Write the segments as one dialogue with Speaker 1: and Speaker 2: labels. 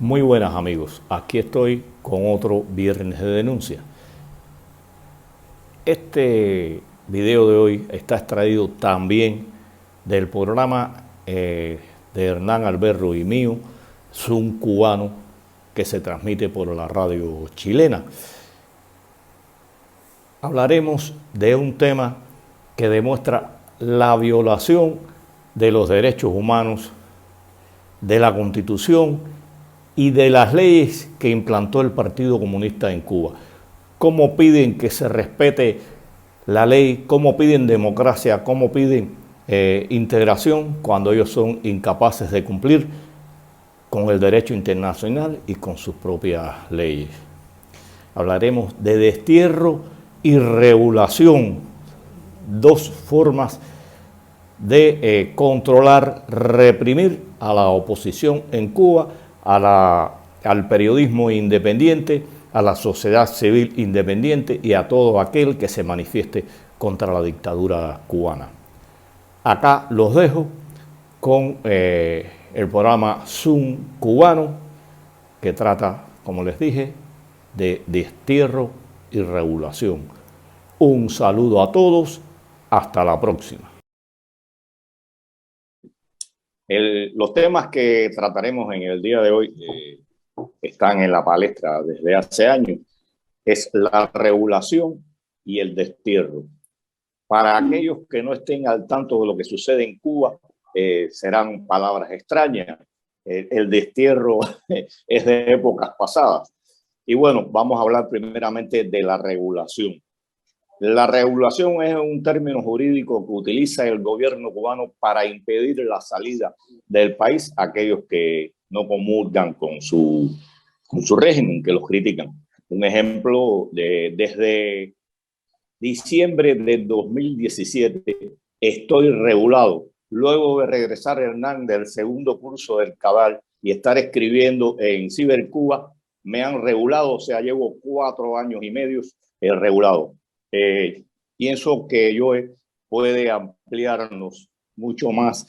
Speaker 1: Muy buenas amigos, aquí estoy con otro viernes de denuncia. Este video de hoy está extraído también del programa de Hernán Alberro y mío, Zoom Cubano, que se transmite por la radio chilena. Hablaremos de un tema que demuestra la violación de los derechos humanos, de la Constitución y de las leyes que implantó el Partido Comunista en Cuba. Cómo piden que se respete la ley, cómo piden democracia, cómo piden integración cuando ellos son incapaces de cumplir con el derecho internacional y con sus propias leyes. Hablaremos de destierro y regulación, dos formas de controlar, reprimir a la oposición en Cuba, al periodismo independiente, a la sociedad civil independiente y a todo aquel que se manifieste contra la dictadura cubana. Acá los dejo con el programa Zoom Cubano, que trata, como les dije, de destierro y regulación. Un saludo a todos, hasta la próxima. Los temas que trataremos en el día de hoy están en la palestra desde hace años. Es la regulación y el destierro. Para aquellos que no estén al tanto de lo que sucede en Cuba, serán palabras extrañas. El destierro es de épocas pasadas. Y bueno, vamos a hablar primeramente de la regulación. La regulación es un término jurídico que utiliza el gobierno cubano para impedir la salida del país a aquellos que no comulgan con su régimen, que los critican. Un ejemplo, desde diciembre de 2017 estoy regulado. Luego de regresar Hernán del segundo curso del Cabal y estar escribiendo en Cibercuba, me han regulado, o sea, llevo 4 años y medio regulado. Pienso que Joe puede ampliarnos mucho más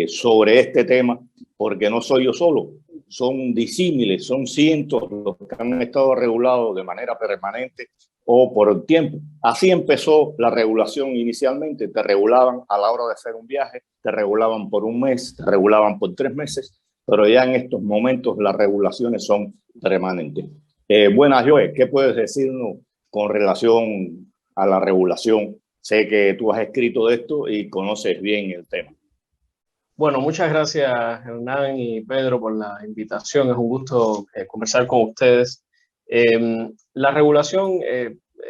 Speaker 1: sobre este tema, porque no soy yo solo, son disímiles, son cientos los que han estado regulados de manera permanente o por tiempo. Así empezó la regulación inicialmente, te regulaban a la hora de hacer un viaje, te regulaban por un mes, te regulaban por 3 meses, pero ya en estos momentos las regulaciones son permanentes. Buenas, Joe, ¿qué puedes decirnos con relación a la regulación? Sé que tú has escrito de esto y conoces bien el tema.
Speaker 2: Bueno, muchas gracias Hernán y Pedro por la invitación. Es un gusto conversar con ustedes. La regulación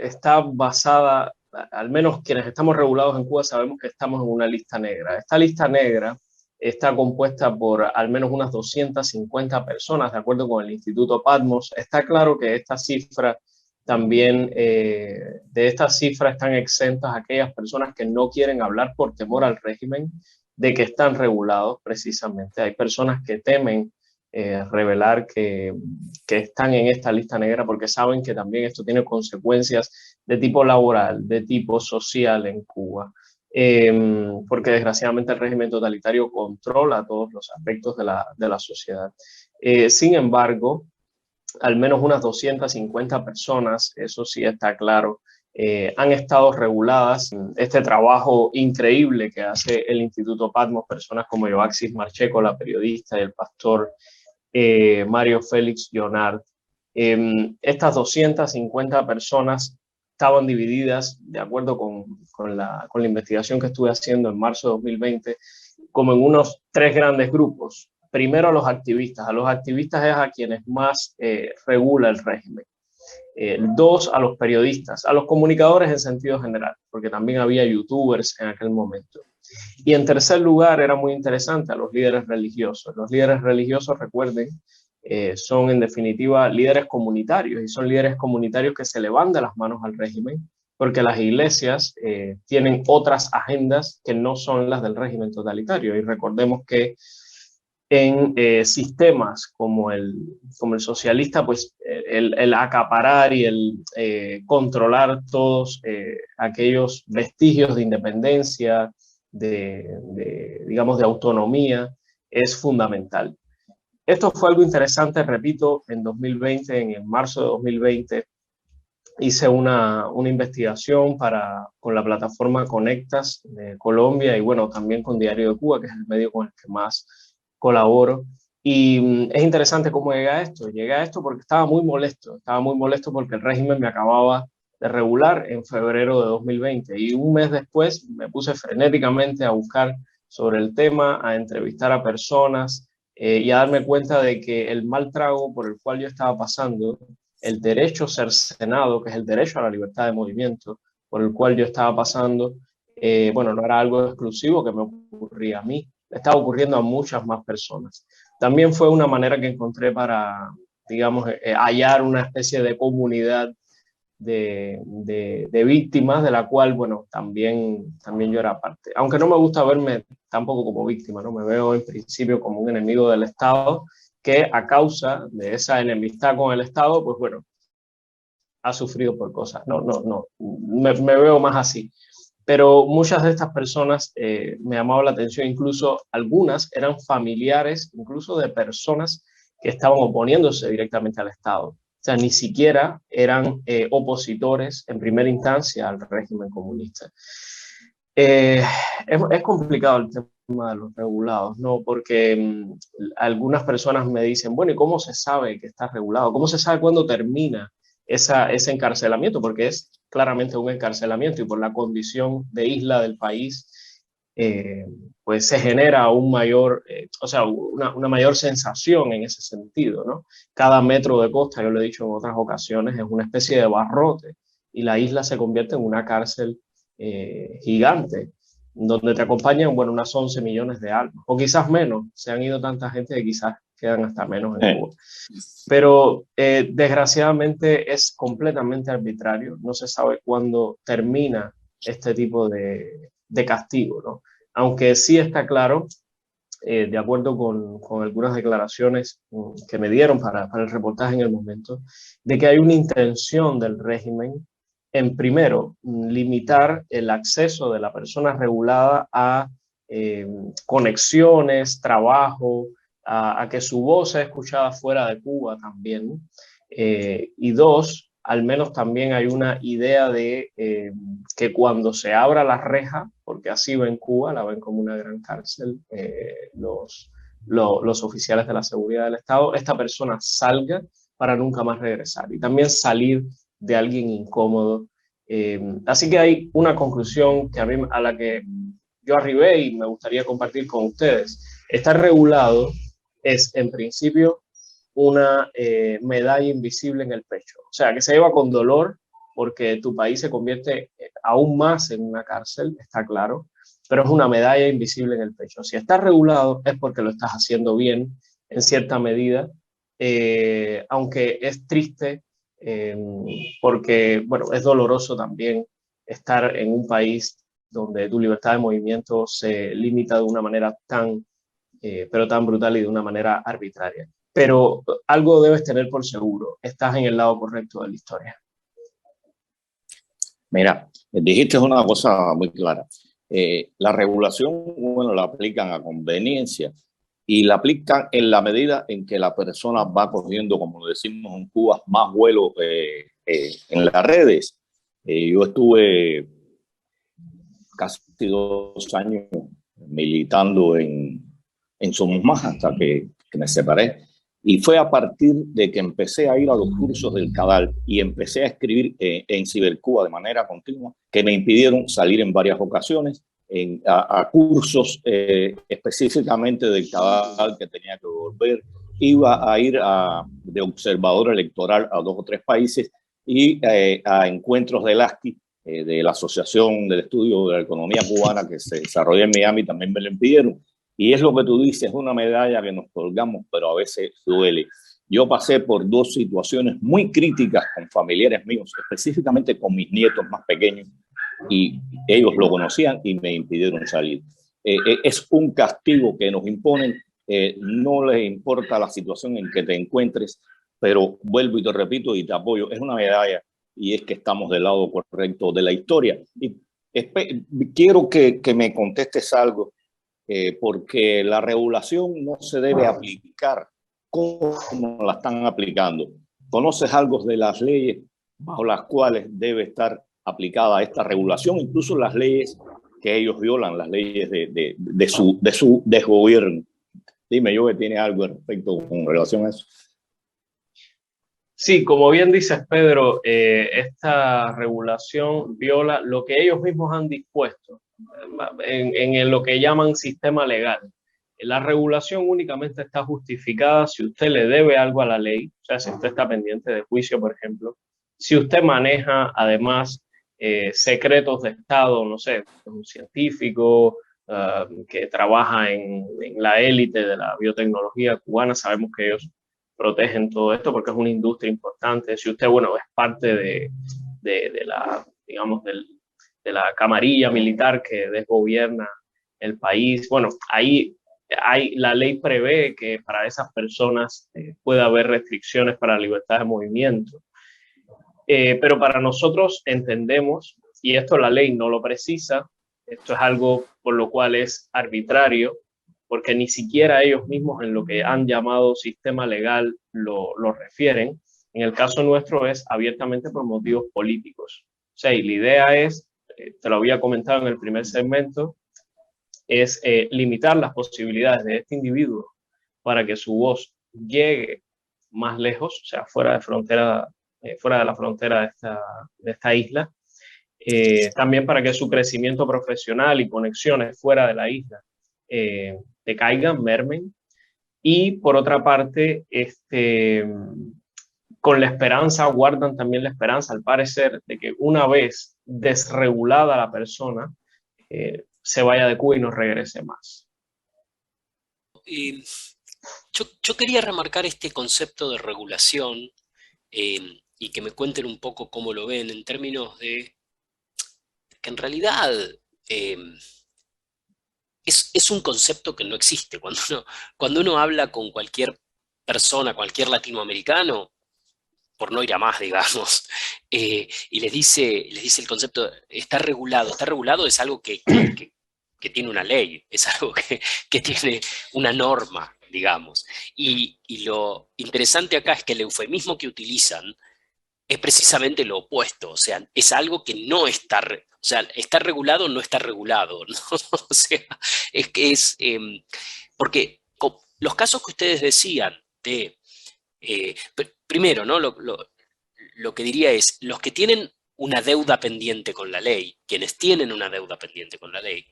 Speaker 2: está basada, al menos quienes estamos regulados en Cuba sabemos que estamos en una lista negra. Esta lista negra está compuesta por al menos unas 250 personas, de acuerdo con el Instituto Patmos. Está claro que esta cifra también, de esta cifra están exentas aquellas personas que no quieren hablar por temor al régimen, de que están regulados precisamente. Hay personas que temen revelar que están en esta lista negra porque saben que también esto tiene consecuencias de tipo laboral, de tipo social en Cuba. Porque desgraciadamente el régimen totalitario controla todos los aspectos de la sociedad. Sin embargo, al menos unas 250 personas, eso sí está claro, han estado reguladas. Este trabajo increíble que hace el Instituto Patmos, personas como Joaxis Marcheco, la periodista, y el pastor Mario Félix Llonart. Estas 250 personas estaban divididas, de acuerdo con la investigación que estuve haciendo en marzo de 2020, como en unos 3 grandes grupos. Primero a los activistas es a quienes más regula el régimen. 2, a los periodistas, a los comunicadores en sentido general, porque también había youtubers en aquel momento. Y en tercer lugar, era muy interesante, a los líderes religiosos. Los líderes religiosos, recuerden, son en definitiva líderes comunitarios, y son líderes comunitarios que se le van de las manos al régimen, porque las iglesias tienen otras agendas que no son las del régimen totalitario. Y recordemos que en sistemas como el socialista, pues el acaparar y el controlar todos aquellos vestigios de independencia, digamos, de autonomía, es fundamental. Esto fue algo interesante, repito, en 2020, en marzo de 2020, hice una investigación con la plataforma Conectas de Colombia y bueno, también con Diario de Cuba, que es el medio con el que más colaboro. Y es interesante cómo llega a esto. Llega a esto porque estaba muy molesto porque el régimen me acababa de regular en febrero de 2020 y un mes después me puse frenéticamente a buscar sobre el tema, a entrevistar a personas y a darme cuenta de que el mal trago por el cual yo estaba pasando, el derecho cercenado, que es el derecho a la libertad de movimiento, por el cual yo estaba pasando, bueno, no era algo exclusivo que me ocurría a mí, estaba ocurriendo a muchas más personas. También fue una manera que encontré para, digamos, hallar una especie de comunidad de víctimas, de la cual, bueno, también yo era parte. Aunque no me gusta verme tampoco como víctima, ¿no? Me veo en principio como un enemigo del Estado que a causa de esa enemistad con el Estado, pues bueno, ha sufrido por cosas. No, me veo más así. Pero muchas de estas personas me llamaban la atención, incluso algunas eran familiares, incluso de personas que estaban oponiéndose directamente al Estado. O sea, ni siquiera eran opositores en primera instancia al régimen comunista. Es complicado el tema de los regulados, ¿no? Porque algunas personas me dicen, bueno, ¿y cómo se sabe que está regulado? ¿Cómo se sabe cuándo termina ese encarcelamiento? Porque es claramente un encarcelamiento y por la condición de isla del país, pues se genera un mayor, o sea, una mayor sensación en ese sentido, ¿no? Cada metro de costa, yo lo he dicho en otras ocasiones, es una especie de barrote y la isla se convierte en una cárcel gigante, donde te acompañan, bueno, unas 11 millones de almas, o quizás menos, se han ido tanta gente que quizás quedan hasta menos en Cuba. Pero desgraciadamente es completamente arbitrario, no se sabe cuándo termina este tipo de castigo, ¿no? Aunque sí está claro, de acuerdo con algunas declaraciones que me dieron para el reportaje en el momento, de que hay una intención del régimen en, primero, limitar el acceso de la persona regulada a conexiones, trabajo, a que su voz sea escuchada fuera de Cuba también. Y dos, al menos también hay una idea de que cuando se abra la reja, porque así ven Cuba, la ven como una gran cárcel, los oficiales de la seguridad del Estado, esta persona salga para nunca más regresar y también salir de alguien incómodo. Así que hay una conclusión que a la que yo arribé y me gustaría compartir con ustedes. Estar regulado es, en principio, una medalla invisible en el pecho. O sea, que se lleva con dolor porque tu país se convierte aún más en una cárcel, está claro, pero es una medalla invisible en el pecho. Si estás regulado es porque lo estás haciendo bien, en cierta medida, aunque es triste porque, bueno, es doloroso también estar en un país donde tu libertad de movimiento se limita de una manera pero tan brutal y de una manera arbitraria. Pero algo debes tener por seguro, estás en el lado correcto de la historia.
Speaker 1: Mira, dijiste una cosa muy clara. La regulación, bueno, la aplican a conveniencia y la aplican en la medida en que la persona va cogiendo, como lo decimos en Cuba, más vuelo en las redes. Yo estuve casi 2 años militando en Somomaja hasta que me separé. Y fue a partir de que empecé a ir a los cursos del CADAL y empecé a escribir en Cibercuba de manera continua, que me impidieron salir en varias ocasiones a cursos específicamente del CADAL que tenía que volver. Iba a ir de observador electoral a 2 o 3 países y a encuentros del ASCI, de la Asociación del Estudio de la Economía Cubana que se desarrolla en Miami, también me lo impidieron. Y es lo que tú dices, es una medalla que nos colgamos, pero a veces duele. Yo pasé por 2 situaciones muy críticas con familiares míos, específicamente con mis nietos más pequeños, y ellos lo conocían y me impidieron salir. Es un castigo que nos imponen, no les importa la situación en que te encuentres, pero vuelvo y te repito y te apoyo, es una medalla y es que estamos del lado correcto de la historia. Y quiero que me contestes algo. Porque la regulación no se debe aplicar cómo la están aplicando. ¿Conoces algo de las leyes bajo las cuales debe estar aplicada esta regulación, incluso las leyes que ellos violan, las leyes de su desgobierno? Dime, yo que tiene algo al respecto con relación a eso.
Speaker 2: Sí, como bien dices, Pedro, esta regulación viola lo que ellos mismos han dispuesto en lo que llaman sistema legal. La regulación únicamente está justificada si usted le debe algo a la ley, o sea, si usted está pendiente de juicio, por ejemplo, si usted maneja además secretos de Estado, no sé, un científico que trabaja en la élite de la biotecnología cubana, sabemos que ellos protegen todo esto porque es una industria importante. Si usted, bueno, es parte de la, digamos, de la camarilla militar que desgobierna el país, bueno, ahí la ley prevé que para esas personas puede haber restricciones para la libertad de movimiento. Pero para nosotros entendemos, y esto la ley no lo precisa, esto es algo por lo cual es arbitrario, porque ni siquiera ellos mismos en lo que han llamado sistema legal lo refieren. En el caso nuestro es abiertamente por motivos políticos. O sea, y la idea es, te lo había comentado en el primer segmento, es limitar las posibilidades de este individuo para que su voz llegue más lejos, o sea, fuera de la frontera de esta isla, también para que su crecimiento profesional y conexiones fuera de la isla decaigan, mermen, y por otra parte, con la esperanza, guardan también la esperanza, al parecer, de que una vez desregulada la persona, se vaya de Cuba y no regrese más.
Speaker 3: Yo quería remarcar este concepto de regulación y que me cuenten un poco cómo lo ven en términos de que en realidad es un concepto que no existe. Cuando uno habla con cualquier persona, cualquier latinoamericano, por no ir a más, digamos, y les dice el concepto, está regulado. Está regulado es algo que tiene una ley, es algo que tiene una norma, digamos. Y lo interesante acá es que el eufemismo que utilizan es precisamente lo opuesto, o sea, es algo que no está, o sea, está regulado o no está regulado, ¿no? O sea, es que es, porque los casos que ustedes decían de, primero, ¿no? Lo que diría es, los que tienen una deuda pendiente con la ley, quienes tienen una deuda pendiente con la ley,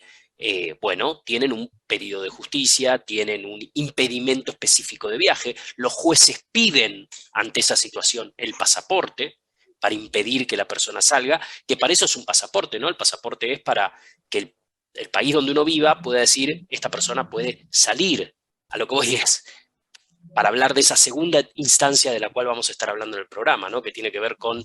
Speaker 3: bueno, tienen un pedido de justicia, tienen un impedimento específico de viaje, los jueces piden ante esa situación el pasaporte para impedir que la persona salga, que para eso es un pasaporte, ¿no? El pasaporte es para que el país donde uno viva pueda decir, esta persona puede salir. A lo que voy es, para hablar de esa segunda instancia de la cual vamos a estar hablando en el programa, ¿no? Que tiene que ver con,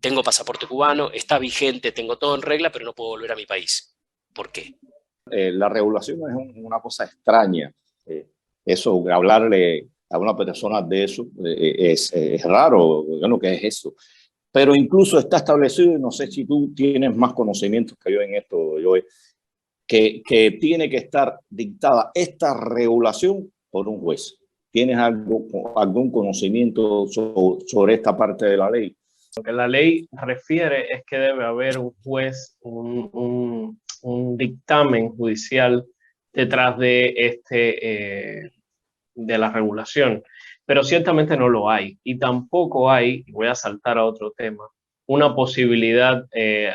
Speaker 3: tengo pasaporte cubano, está vigente, tengo todo en regla, pero no puedo volver a mi país. ¿Por qué?
Speaker 1: La regulación es una cosa extraña. Eso, hablarle a una persona de eso es raro. Bueno, ¿qué es eso? Pero incluso está establecido, y no sé si tú tienes más conocimientos que yo en esto, Joey, que tiene que estar dictada esta regulación por un juez. ¿Tienes algún conocimiento sobre esta parte de la ley?
Speaker 2: Lo que la ley refiere es que debe haber un juez, un dictamen judicial detrás de la regulación, pero ciertamente no lo hay, y tampoco hay, y voy a saltar a otro tema, una posibilidad,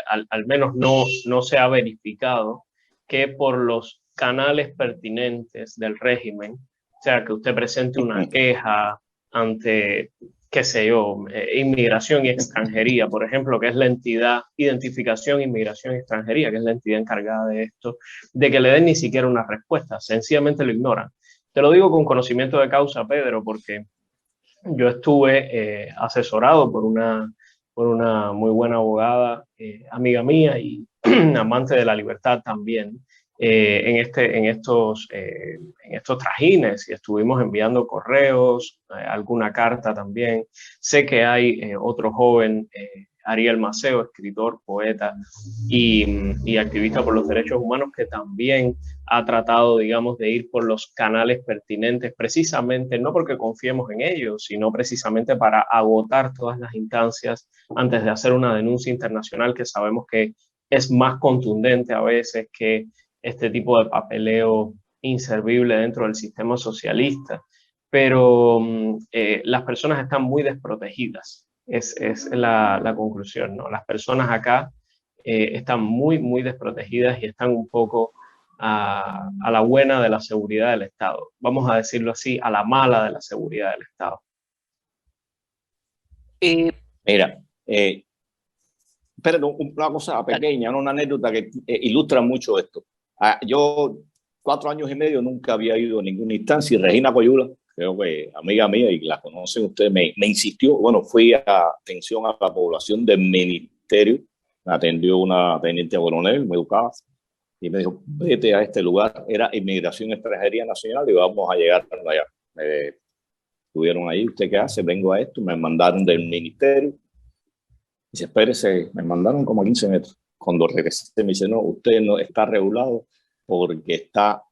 Speaker 2: al menos no se ha verificado, que por los canales pertinentes del régimen, o sea, que usted presente una queja ante, qué sé yo, inmigración y extranjería, por ejemplo, que es la entidad, identificación, inmigración y extranjería, que es la entidad encargada de esto, de que le den ni siquiera una respuesta, sencillamente lo ignoran. Te lo digo con conocimiento de causa, Pedro, porque yo estuve asesorado por una muy buena abogada, amiga mía y amante de la libertad también, en estos trajines, y estuvimos enviando correos, alguna carta también. Sé que hay otro joven Ariel Maceo, escritor, poeta y activista por los derechos humanos, que también ha tratado, digamos, de ir por los canales pertinentes, precisamente no porque confiemos en ellos, sino precisamente para agotar todas las instancias antes de hacer una denuncia internacional que sabemos que es más contundente a veces que este tipo de papeleo inservible dentro del sistema socialista. Pero las personas están muy desprotegidas, es la conclusión, ¿no? Las personas acá están muy desprotegidas y están un poco a la buena de la seguridad del Estado. Vamos a decirlo así, a la mala de la seguridad del Estado.
Speaker 1: Mira, pero una cosa pequeña, una anécdota que ilustra mucho esto. Yo 4 años y medio nunca había ido a ninguna instancia y Regina Coyula, creo que amiga mía y la conocen ustedes, me insistió. Bueno, fui a atención a la población del ministerio, me atendió una teniente coronel, muy educada, y me dijo, vete a este lugar, era Inmigración Extranjería Nacional y vamos a llegar allá. Estuvieron ahí, ¿usted qué hace? Vengo a esto, me mandaron del ministerio. Dice, espérese, me mandaron como a 15 metros. Cuando regresé me dice, no, usted no está regulado porque está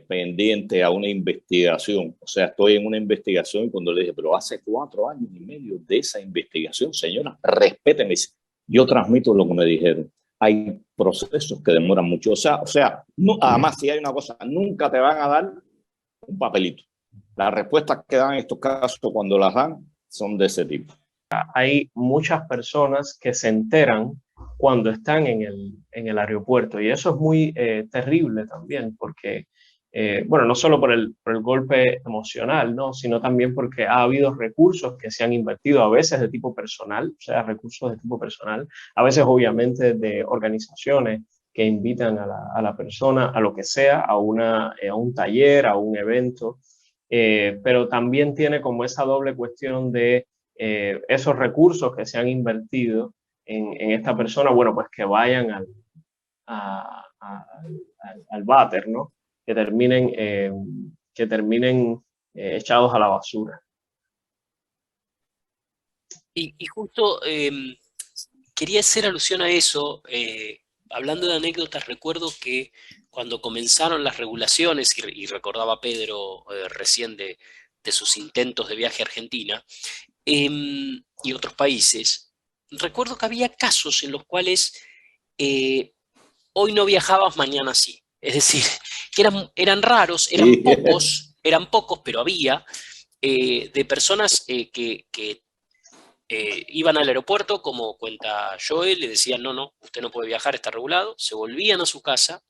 Speaker 1: pendiente a una investigación. O sea, estoy en una investigación y cuando le dije, pero hace 4 años y medio de esa investigación, señora, respéteme. Dice, yo transmito lo que me dijeron. Hay procesos que demoran mucho. O sea no, además, si hay una cosa, nunca te van a dar un papelito. Las respuestas que dan en estos casos cuando las dan son de ese tipo.
Speaker 2: Hay muchas personas que se enteran cuando están en el aeropuerto y eso es muy terrible también porque, bueno, no solo por el golpe emocional, ¿no? Sino también porque ha habido recursos que se han invertido a veces de tipo personal, o sea, recursos de tipo personal, a veces obviamente de organizaciones que invitan a la persona a lo que sea, a un taller, a un evento, pero también tiene como esa doble cuestión de esos recursos que se han invertido en esta persona, bueno, pues que vayan al váter, ¿no? Que terminen echados a la basura.
Speaker 3: Y justo quería hacer alusión a eso. Hablando de anécdotas, recuerdo que cuando comenzaron las regulaciones, y recordaba Pedro recién de sus intentos de viaje a Argentina, y otros países, recuerdo que había casos en los cuales hoy no viajabas, mañana sí. Es decir, que eran raros, eran pocos, pero había de personas que iban al aeropuerto, como cuenta Joel, le decían, no, usted no puede viajar, está regulado, se volvían a su casa,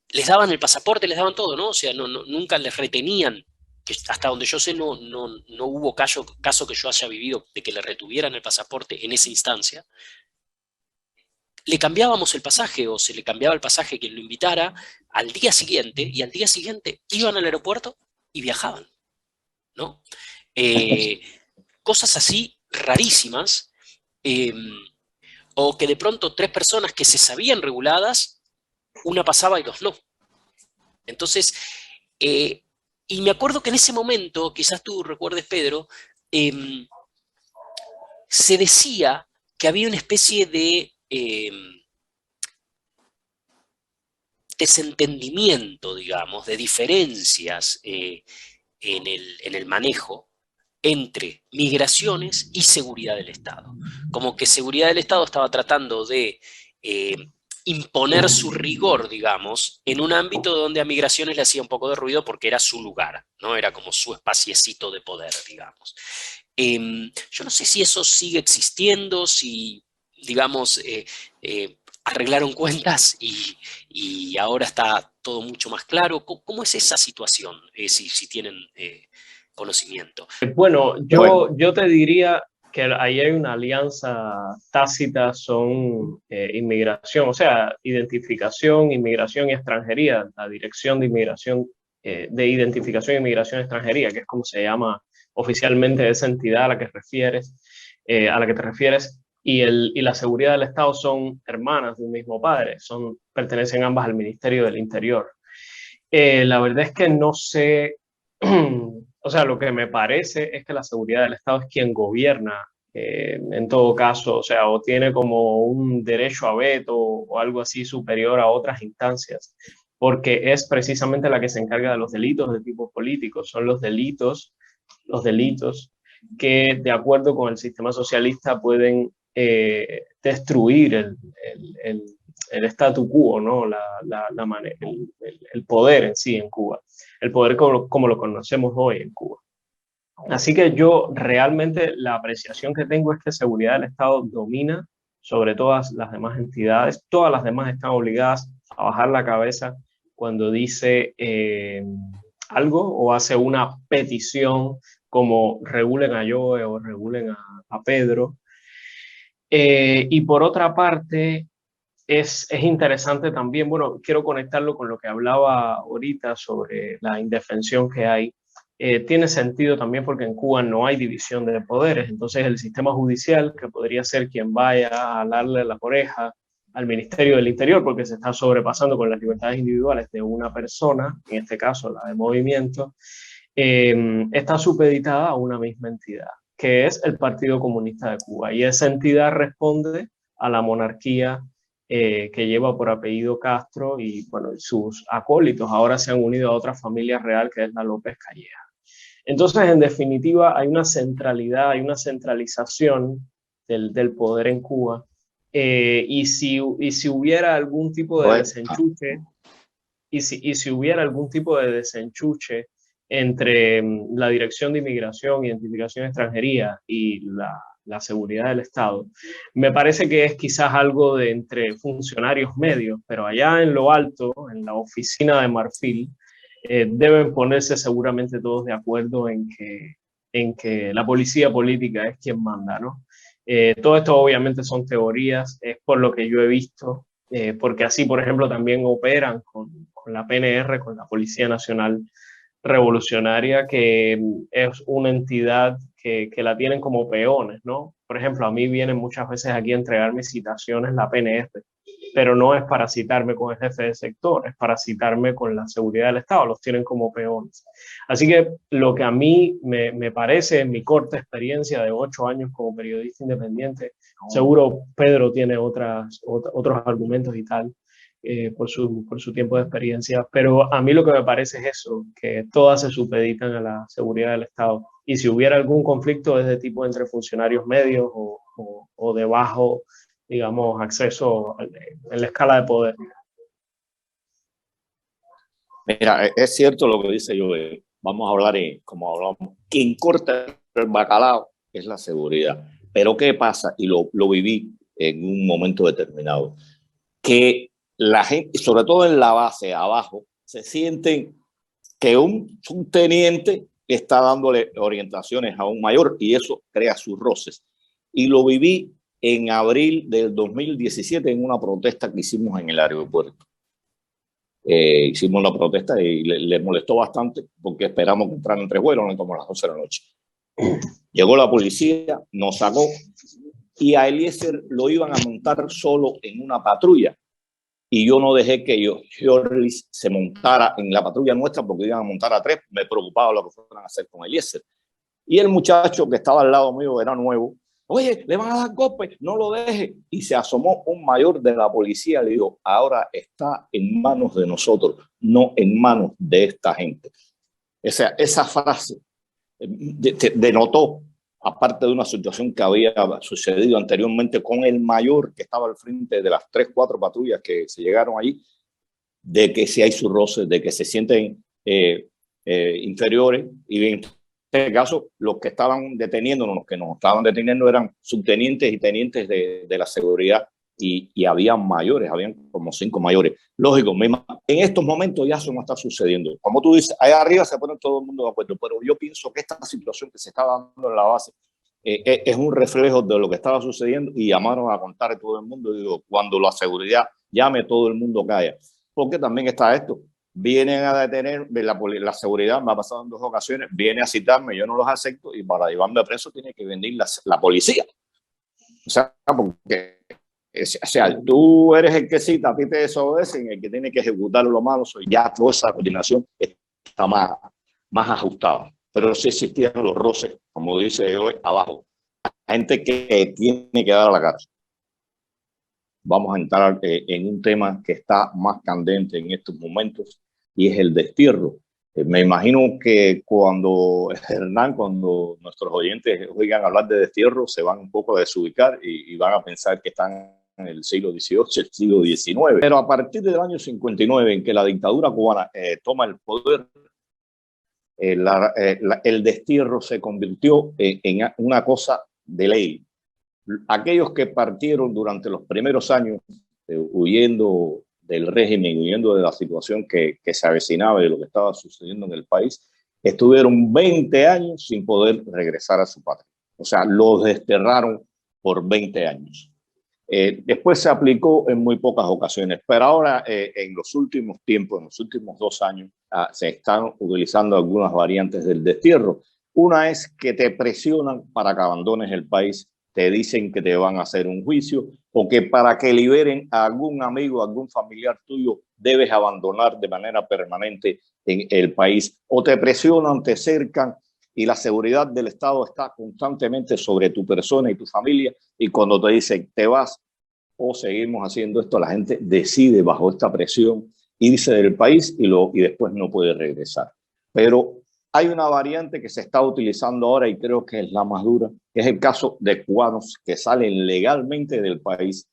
Speaker 3: les daban el pasaporte, les daban todo, ¿no? O sea, nunca les retenían. Que hasta donde yo sé, no hubo caso que yo haya vivido de que le retuvieran el pasaporte en esa instancia. Le cambiábamos el pasaje o se le cambiaba el pasaje quien lo invitara al día siguiente y al día siguiente iban al aeropuerto y viajaban, ¿no? Cosas así rarísimas, o que de pronto 3 personas que se sabían reguladas, una pasaba y 2 no. Entonces, y me acuerdo que en ese momento, quizás tú recuerdes, Pedro, se decía que había una especie de desentendimiento, digamos, de diferencias en el manejo entre migraciones y seguridad del Estado. Como que seguridad del Estado estaba tratando de imponer su rigor, digamos, en un ámbito donde a migraciones le hacía un poco de ruido porque era su lugar, ¿no? Era como su espaciecito de poder, digamos. Yo no sé si eso sigue existiendo, si, digamos, arreglaron cuentas y ahora está todo mucho más claro. ¿Cómo es esa situación? Si tienen conocimiento.
Speaker 2: Bueno, yo te diría que ahí hay una alianza tácita, son inmigración, o sea, identificación, inmigración y extranjería, la Dirección de Inmigración, de Identificación e Inmigración y Extranjería, que es como se llama oficialmente esa entidad a la que te refieres, y la seguridad del Estado son hermanas de un mismo padre, pertenecen ambas al Ministerio del Interior. La verdad es que no sé, o sea, lo que me parece es que la seguridad del Estado es quien gobierna en todo caso, o sea, o tiene como un derecho a veto o algo así superior a otras instancias, porque es precisamente la que se encarga de los delitos de tipo político. Son los delitos que, de acuerdo con el sistema socialista, pueden destruir el statu quo, ¿no? El poder en sí en Cuba, el poder como lo conocemos hoy en Cuba. Así que yo realmente la apreciación que tengo es que seguridad del Estado domina sobre todas las demás entidades. Todas las demás están obligadas a bajar la cabeza cuando dice algo o hace una petición como regulen a Joe o regulen a Pedro. Y por otra parte, es interesante también, bueno, quiero conectarlo con lo que hablaba ahorita sobre la indefensión que hay. Tiene sentido también porque en Cuba no hay división de poderes, entonces el sistema judicial, que podría ser quien vaya a darle la oreja al Ministerio del Interior, porque se está sobrepasando con las libertades individuales de una persona, en este caso la de movimiento, está supeditada a una misma entidad, que es el Partido Comunista de Cuba, y esa entidad responde a la monarquía que lleva por apellido Castro, y bueno, sus acólitos ahora se han unido a otra familia real que es la López Calleja. Entonces, en definitiva, hay una centralidad, hay una centralización del poder en Cuba, y si hubiera algún tipo de desenchufe, y si hubiera algún tipo de desenchuche entre la Dirección de Inmigración, Identificación y Extranjería y la seguridad del Estado, me parece que es quizás algo de entre funcionarios medios, pero allá en lo alto, en la oficina de Marfil, deben ponerse seguramente todos de acuerdo en que la policía política es quien manda, ¿no? Todo esto obviamente son teorías, es por lo que yo he visto, porque así, por ejemplo, también operan con la PNR, con la Policía Nacional Revolucionaria, que es una entidad que la tienen como peones, ¿no? Por ejemplo, a mí vienen muchas veces aquí a entregarme citaciones la PNR, pero no es para citarme con el jefe de sector, es para citarme con la seguridad del Estado, los tienen como peones. Así que lo que a mí me parece, en mi corta experiencia de 8 años como periodista independiente, seguro Pedro tiene otros argumentos y tal, por su tiempo de experiencia, pero a mí lo que me parece es eso, que todas se supeditan a la seguridad del Estado, y si hubiera algún conflicto es de tipo entre funcionarios medios o de bajo, digamos, acceso en la escala de poder.
Speaker 1: Mira, es cierto lo que dice yo. Vamos a hablar como hablamos. Quien corta el bacalao es la seguridad. Pero ¿qué pasa? Y lo viví en un momento determinado. Que la gente, sobre todo en la base, abajo, se sienten que un teniente está dándole orientaciones a un mayor, y eso crea sus roces. Y lo viví en abril del 2017 en una protesta que hicimos en el aeropuerto. Hicimos una protesta y le molestó bastante porque esperamos que entraran 3 vuelos, no como a las 12 de la noche. Llegó la policía, nos sacó, y a Eliezer lo iban a montar solo en una patrulla. Y yo no dejé que Jorlis se montara en la patrulla nuestra porque iban a montar a 3. Me preocupaba lo que fueran a hacer con Eliezer. Y el muchacho que estaba al lado mío era nuevo. Oye, le van a dar golpe, no lo deje. Y se asomó un mayor de la policía. Le dijo, ahora está en manos de nosotros, no en manos de esta gente. Esa frase denotó, aparte de una situación que había sucedido anteriormente con el mayor que estaba al frente de las 3, 4 patrullas que se llegaron allí, de que si hay sus roces, de que se sienten inferiores, y en este caso los que estaban deteniéndonos, los que nos estaban deteniendo eran subtenientes y tenientes de la seguridad, y había mayores, habían como 5 mayores. Lógico, en estos momentos ya eso no está sucediendo. Como tú dices, allá arriba se pone todo el mundo de acuerdo, pero yo pienso que esta situación que se está dando en la base es un reflejo de lo que estaba sucediendo, y llamaron a contar a todo el mundo. Digo, cuando la seguridad llame, todo el mundo calla, porque también está esto. Vienen a detener, la seguridad me ha pasado en 2 ocasiones, viene a citarme, yo no los acepto, y para llevarme preso tiene que venir la policía. O sea, porque tú eres el que cita, a ti te desobedecen, el que tiene que ejecutar lo malo soy ya. Toda esa coordinación está más ajustada, pero sí existían los roces, como dice hoy, abajo. gente que tiene que dar a la cárcel. Vamos a entrar en un tema que está más candente en estos momentos y es el destierro. Me imagino que cuando nuestros oyentes oigan hablar de destierro, se van un poco a desubicar y van a pensar que están en el siglo XVIII, el siglo XIX. Pero a partir del año 59, en que la dictadura cubana toma el poder, el destierro se convirtió en una cosa de ley. Aquellos que partieron durante los primeros años huyendo del régimen, huyendo de la situación que se avecinaba y de lo que estaba sucediendo en el país, estuvieron 20 años sin poder regresar a su patria. O sea, los desterraron por 20 años. Después se aplicó en muy pocas ocasiones, pero ahora en los últimos tiempos, en los últimos 2 años, se están utilizando algunas variantes del destierro. Una es que te presionan para que abandones el país, te dicen que te van a hacer un juicio o que para que liberen a algún amigo, a algún familiar tuyo, debes abandonar de manera permanente en el país, o te presionan, te cercan y la seguridad del Estado está constantemente sobre tu persona y tu familia, y cuando te dicen te vas o seguimos haciendo esto, la gente decide bajo esta presión irse del país y después no puede regresar. Pero hay una variante que se está utilizando ahora y creo que es la más dura, que es el caso de cubanos que salen legalmente del país,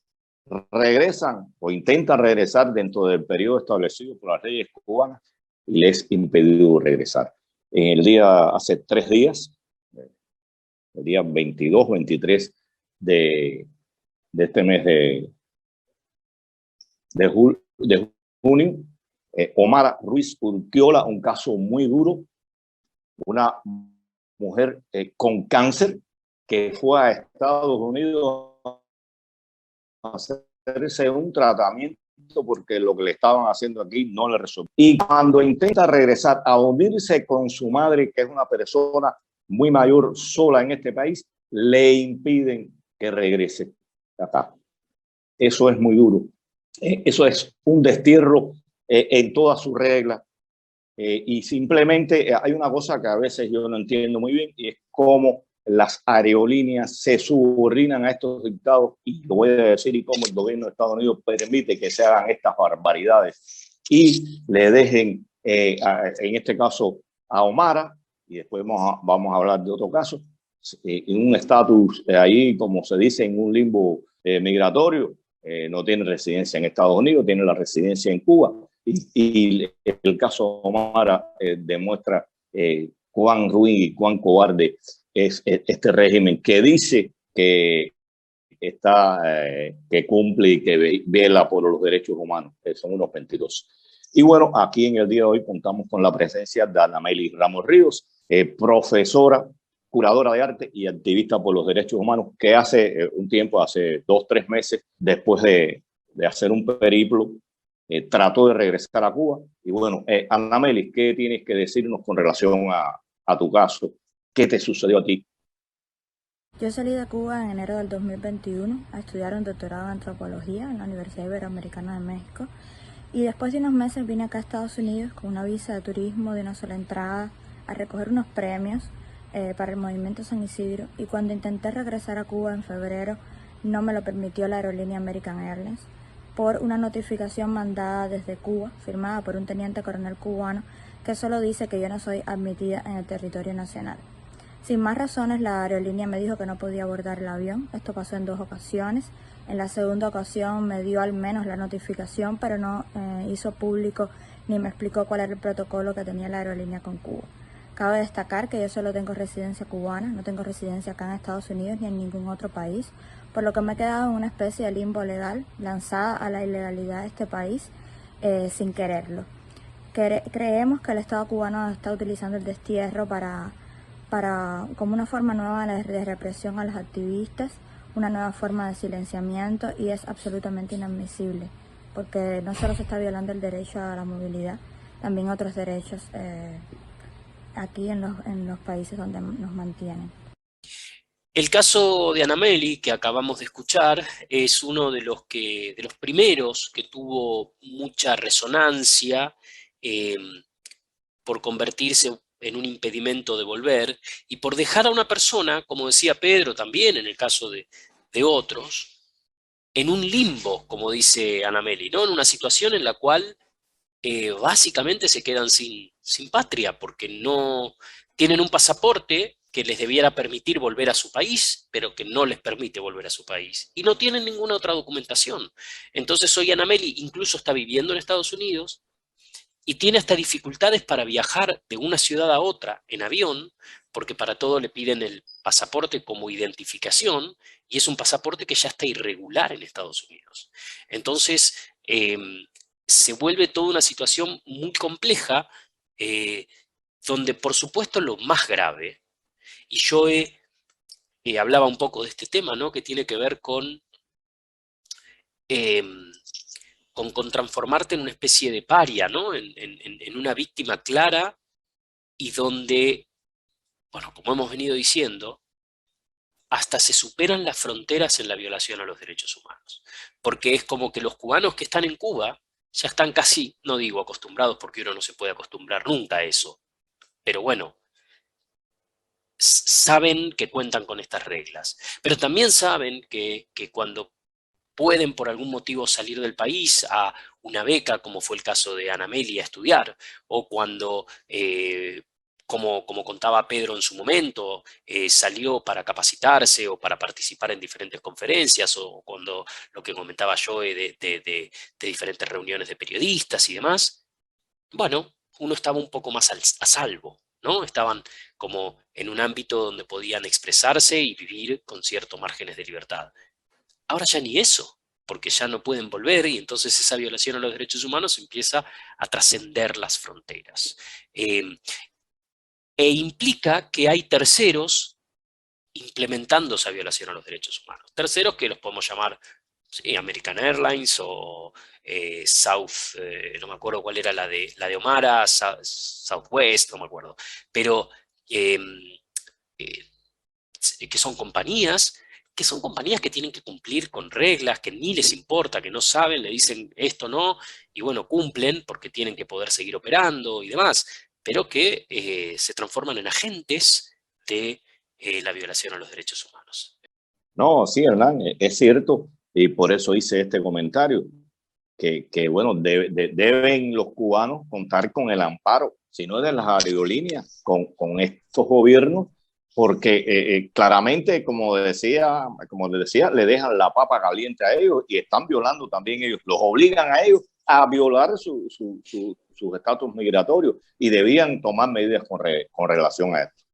Speaker 1: regresan o intentan regresar dentro del periodo establecido por las leyes cubanas y les impedido regresar. Hace 3 días, el día 22, 23 de este mes de junio, Omara Ruiz Urquiola, un caso muy duro, una mujer con cáncer que fue a Estados Unidos a hacerse un tratamiento porque lo que le estaban haciendo aquí no le resolvió. Y cuando intenta regresar a unirse con su madre, que es una persona muy mayor, sola en este país, le impiden que regrese acá. Eso es muy duro. Eso es un destierro en todas sus reglas. Y simplemente hay una cosa que a veces yo no entiendo muy bien, y es cómo las aerolíneas se subordinan a estos dictados, y lo voy a decir, y cómo el gobierno de Estados Unidos permite que se hagan estas barbaridades y le dejen, en este caso, a Omara, y después vamos a hablar de otro caso, en un estatus ahí, como se dice, en un limbo migratorio. No tiene residencia en Estados Unidos, tiene la residencia en Cuba. Y el caso Omara demuestra cuán ruin y cuán cobarde es este régimen que dice que que cumple y que vela por los derechos humanos. Son unos mentirosos. Y bueno, aquí en el día de hoy contamos con la presencia de Anameli Ramos Ríos, profesora, curadora de arte y activista por los derechos humanos, que hace un tiempo, hace 2 o 3 meses, después de hacer un periplo, trató de regresar a Cuba. Y bueno, Anameli, ¿qué tienes que decirnos con relación a tu caso? ¿Qué te sucedió a ti?
Speaker 4: Yo salí de Cuba en enero del 2021 a estudiar un doctorado en antropología en la Universidad Iberoamericana de México, y después de unos meses vine acá a Estados Unidos con una visa de turismo de una sola entrada a recoger unos premios para el movimiento San Isidro, y cuando intenté regresar a Cuba en febrero no me lo permitió la aerolínea American Airlines por una notificación mandada desde Cuba, firmada por un teniente coronel cubano, que solo dice que yo no soy admitida en el territorio nacional. Sin más razones, la aerolínea me dijo que no podía abordar el avión. Esto pasó en 2 ocasiones. En la segunda ocasión me dio al menos la notificación, pero no hizo público ni me explicó cuál era el protocolo que tenía la aerolínea con Cuba. Cabe destacar que yo solo tengo residencia cubana, no tengo residencia acá en Estados Unidos ni en ningún otro país, por lo que me he quedado en una especie de limbo legal, lanzada a la ilegalidad de este país sin quererlo. Creemos que el Estado cubano está utilizando el destierro como una forma nueva de represión a los activistas, una nueva forma de silenciamiento, y es absolutamente inadmisible, porque no solo se está violando el derecho a la movilidad, también otros derechos aquí en los países donde nos mantienen.
Speaker 3: El caso de Anameli, que acabamos de escuchar, es uno de los primeros que tuvo mucha resonancia por convertirse en un impedimento de volver y por dejar a una persona, como decía Pedro también en el caso de otros, en un limbo, como dice Anameli, ¿no? En una situación en la cual básicamente se quedan sin patria, porque no tienen un pasaporte que les debiera permitir volver a su país, pero que no les permite volver a su país. Y no tienen ninguna otra documentación. Entonces hoy Anameli incluso está viviendo en Estados Unidos y tiene hasta dificultades para viajar de una ciudad a otra en avión, porque para todo le piden el pasaporte como identificación, y es un pasaporte que ya está irregular en Estados Unidos. Entonces, se vuelve toda una situación muy compleja, donde por supuesto lo más grave, y yo hablaba un poco de este tema, ¿no? Que tiene que ver con transformarte en una especie de paria, ¿no? En una víctima clara, y donde, bueno, como hemos venido diciendo, hasta se superan las fronteras en la violación a los derechos humanos. Porque es como que los cubanos que están en Cuba ya están casi, no digo acostumbrados, porque uno no se puede acostumbrar nunca a eso, pero bueno, saben que cuentan con estas reglas. Pero también saben que cuando pueden por algún motivo salir del país a una beca, como fue el caso de Anameli, a estudiar, o cuando, como contaba Pedro en su momento, salió para capacitarse o para participar en diferentes conferencias, o cuando lo que comentaba yo de diferentes reuniones de periodistas y demás, bueno, uno estaba un poco más a salvo, ¿no? Estaban como en un ámbito donde podían expresarse y vivir con ciertos márgenes de libertad. Ahora ya ni eso, porque ya no pueden volver, y entonces esa violación a los derechos humanos empieza a trascender las fronteras. E implica que hay terceros implementando esa violación a los derechos humanos. Terceros que los podemos llamar, sí, American Airlines o South, no me acuerdo cuál era la de Omara, Southwest, no me acuerdo. Pero que son compañías que tienen que cumplir con reglas, que ni les importa, que no saben, le dicen esto no, y bueno, cumplen porque tienen que poder seguir operando y demás, pero que se transforman en agentes de la violación a los derechos humanos.
Speaker 1: No, sí, Hernán, es cierto, y por eso hice este comentario, que bueno, deben los cubanos contar con el amparo, si no de las aerolíneas, con estos gobiernos, porque claramente, como les decía, le dejan la papa caliente a ellos y están violando también ellos, los obligan a ellos a violar sus estatus migratorios, y debían tomar medidas con relación a esto.